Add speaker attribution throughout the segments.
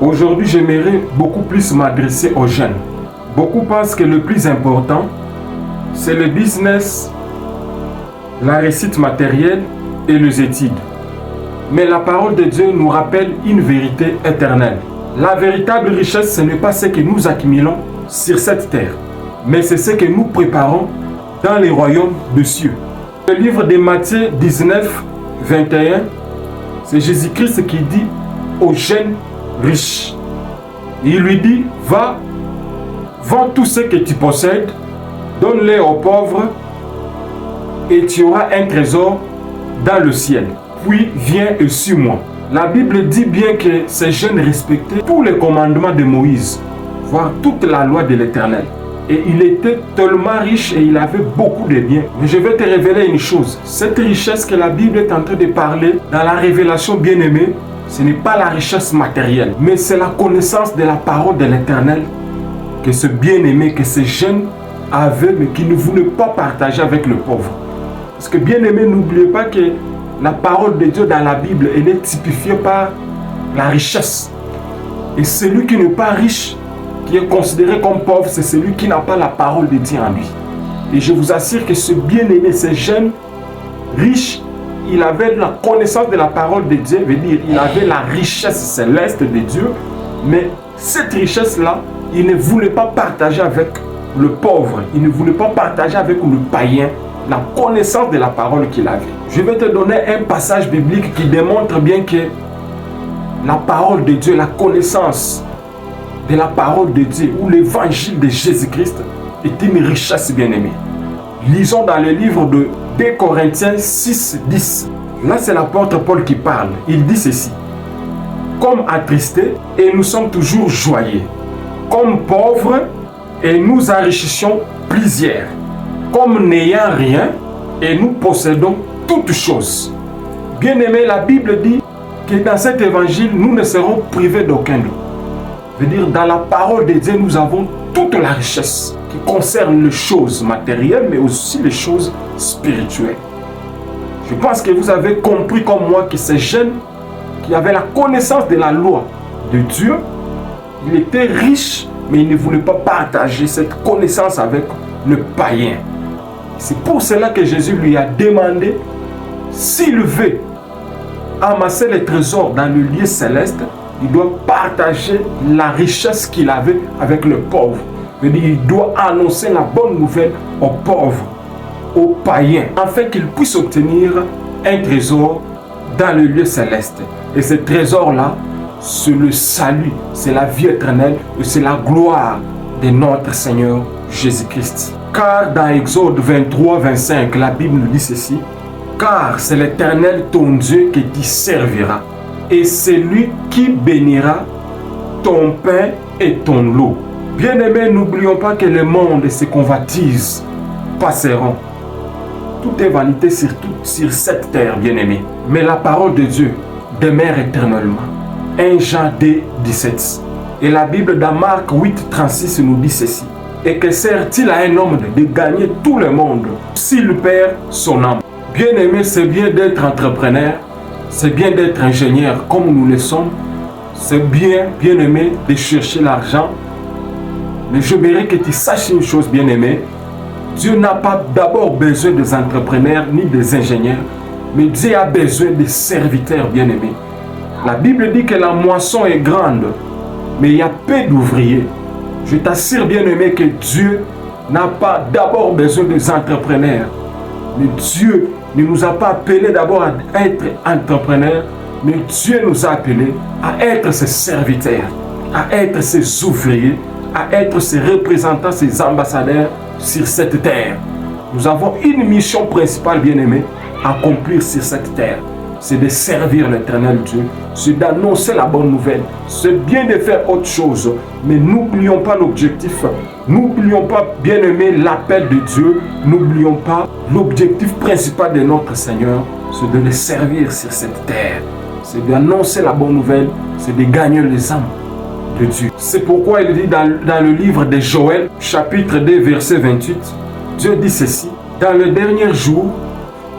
Speaker 1: Aujourd'hui, j'aimerais beaucoup plus m'adresser aux jeunes. Beaucoup pensent que le plus important, c'est le business, la réussite matérielle et les études. Mais la parole de Dieu nous rappelle une vérité éternelle. La véritable richesse, ce n'est pas ce que nous accumulons sur cette terre, mais c'est ce que nous préparons dans les royaumes des cieux. Le livre de Matthieu 19, 21, c'est Jésus-Christ qui dit aux jeunes riches. Il lui dit, va, vends tout ce que tu possèdes, donne-les aux pauvres et tu auras un trésor dans le ciel. Puis viens et suis-moi. La Bible dit bien que ces jeunes respectaient tous les commandements de Moïse, voire toute la loi de l'Éternel. Et il était tellement riche et il avait beaucoup de biens. Mais je vais te révéler une chose. Cette richesse que la Bible est en train de parler dans la révélation bien-aimée, ce n'est pas la richesse matérielle, mais c'est la connaissance de la parole de l'Éternel que ce bien-aimé, que ces jeunes avaient, mais qui ne voulaient pas partager avec le pauvre. Parce que bien-aimé, n'oubliez pas que la parole de Dieu dans la Bible, elle est typifiée par la richesse. Et celui qui n'est pas riche, qui est considéré comme pauvre, c'est celui qui n'a pas la parole de Dieu en lui. Et je vous assure que ce bien-aimé, ce jeune riche, il avait la connaissance de la parole de Dieu, veut dire il avait la richesse céleste de Dieu, mais cette richesse-là, il ne voulait pas partager avec le pauvre, il ne voulait pas partager avec le païen la connaissance de la parole qu'il avait. Je vais te donner un passage biblique qui démontre bien que la parole de Dieu, la connaissance de la parole de Dieu ou l'évangile de Jésus-Christ est une richesse bien-aimée. Lisons dans le livre de 2 Corinthiens 6, 10. Là, c'est l'apôtre Paul qui parle. Il dit ceci. Comme attristés, et nous sommes toujours joyeux. Comme pauvres, et nous enrichissions plusieurs. Comme n'ayant rien, et nous possédons toutes choses. Bien-aimé, la Bible dit que dans cet évangile, nous ne serons privés d'aucun don. Veut dire, dans la parole de Dieu, nous avons toute la richesse qui concerne les choses matérielles, mais aussi les choses spirituelles. Je pense que vous avez compris comme moi que ces jeunes qui avaient la connaissance de la loi de Dieu, il était riche, mais il ne voulait pas partager cette connaissance avec le païen. C'est pour cela que Jésus lui a demandé, s'il veut amasser les trésors dans le lieu céleste, il doit partager la richesse qu'il avait avec le pauvre. Il doit annoncer la bonne nouvelle aux pauvres, aux païens, afin qu'ils puissent obtenir un trésor dans le lieu céleste. Et ce trésor-là, c'est le salut, c'est la vie éternelle et c'est la gloire de notre Seigneur Jésus-Christ. Car dans Exode 23, 25, la Bible nous dit ceci. Car c'est l'Éternel ton Dieu qui t'y servira. Et c'est lui qui bénira ton pain et ton lot. Bien-aimés, n'oublions pas que le monde et ses convoitises passeront. Tout est vanité sur cette terre, bien-aimés. Mais la parole de Dieu demeure éternellement. 1 Jean 2, 17. Et la Bible dans Marc 8, 36 nous dit ceci. Et que sert-il à un homme de gagner tout le monde s'il perd son âme? Bien-aimé, c'est bien d'être entrepreneur. C'est bien d'être ingénieur comme nous le sommes. C'est bien, bien-aimé, de chercher l'argent. Mais j'aimerais que tu saches une chose, bien-aimé. Dieu n'a pas d'abord besoin des entrepreneurs ni des ingénieurs, mais Dieu a besoin des serviteurs, bien-aimés. La Bible dit que la moisson est grande, mais il y a peu d'ouvriers. Je t'assure, bien-aimé, que Dieu n'a pas d'abord besoin des entrepreneurs. Mais Dieu ne nous a pas appelés d'abord à être entrepreneurs, mais Dieu nous a appelés à être ses serviteurs, à être ses ouvriers, à être ses représentants, ses ambassadeurs sur cette terre. Nous avons une mission principale, bien-aimée, à accomplir sur cette terre. C'est de servir l'Éternel Dieu, c'est d'annoncer la bonne nouvelle. C'est bien de faire autre chose, mais n'oublions pas l'objectif. N'oublions pas, bien-aimé, l'appel de Dieu. N'oublions pas l'objectif principal de notre Seigneur, c'est de le servir sur cette terre. C'est d'annoncer la bonne nouvelle, c'est de gagner les âmes de Dieu. C'est pourquoi il dit dans le livre de Joël, chapitre 2, verset 28, Dieu dit ceci, « Dans le dernier jour,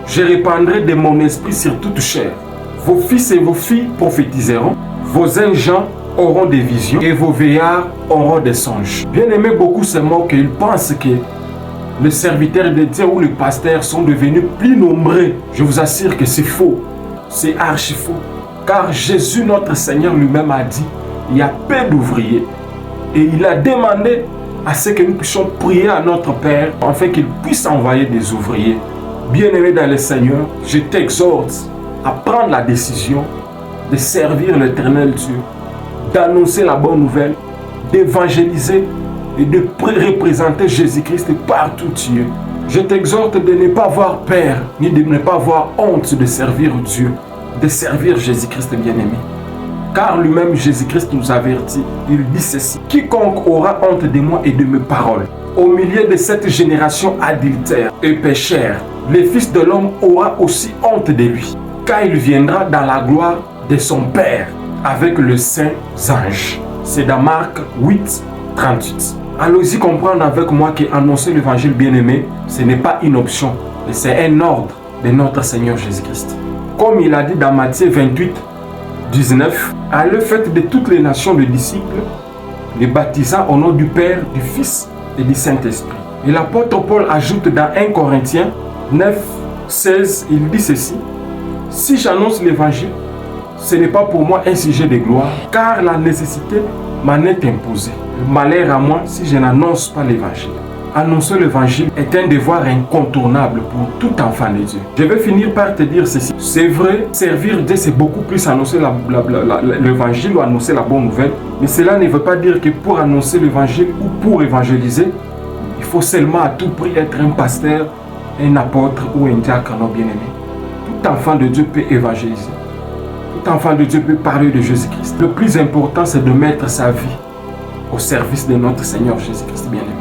Speaker 1: je répandrai de mon esprit sur toute chair. Vos fils et vos filles prophétiseront, vos jeunes gens auront des visions et vos vieillards auront des songes. Bien-aimés, beaucoup se moquent et ils pensent que les serviteurs de Dieu ou les pasteurs sont devenus plus nombreux. Je vous assure que c'est faux. C'est archi faux. Car Jésus, notre Seigneur lui-même a dit, il y a peu d'ouvriers. Et il a demandé à ce que nous puissions prier à notre Père afin qu'il puisse envoyer des ouvriers. Bien-aimé dans le Seigneur, je t'exhorte à prendre la décision de servir l'Éternel Dieu, d'annoncer la bonne nouvelle, d'évangéliser et de représenter Jésus-Christ partout Dieu. Je t'exhorte de ne pas avoir peur, ni de ne pas avoir honte de servir Dieu, de servir Jésus-Christ bien-aimé. Car lui-même Jésus-Christ nous avertit, il dit ceci: quiconque aura honte de moi et de mes paroles, au milieu de cette génération adultère et péchère, le Fils de l'homme aura aussi honte de lui, car il viendra dans la gloire de son Père avec les saints anges. C'est dans Marc 8, 38. Allons-y comprendre avec moi qu'annoncer l'évangile bien-aimé, ce n'est pas une option, mais c'est un ordre de notre Seigneur Jésus-Christ. Comme il a dit dans Matthieu 28, 19, allez faites de toutes les nations de disciples, les baptisant au nom du Père, du Fils et du Saint-Esprit. Et l'apôtre Paul ajoute dans 1 Corinthiens 9, 16, il dit ceci: si j'annonce l'évangile, ce n'est pas pour moi un sujet de gloire, car la nécessité m'en est imposée. Malheur à moi si je n'annonce pas l'évangile. Annoncer l'évangile est un devoir incontournable pour tout enfant de Dieu. Je vais finir par te dire ceci. C'est vrai, servir Dieu, c'est beaucoup plus annoncer l'évangile ou annoncer la bonne nouvelle. Mais cela ne veut pas dire que pour annoncer l'évangile ou pour évangéliser, il faut seulement à tout prix être un pasteur, un apôtre ou un diacre bien-aimé. Tout enfant de Dieu peut évangéliser. Tout enfant de Dieu peut parler de Jésus-Christ. Le plus important, c'est de mettre sa vie au service de notre Seigneur Jésus-Christ bien-aimé.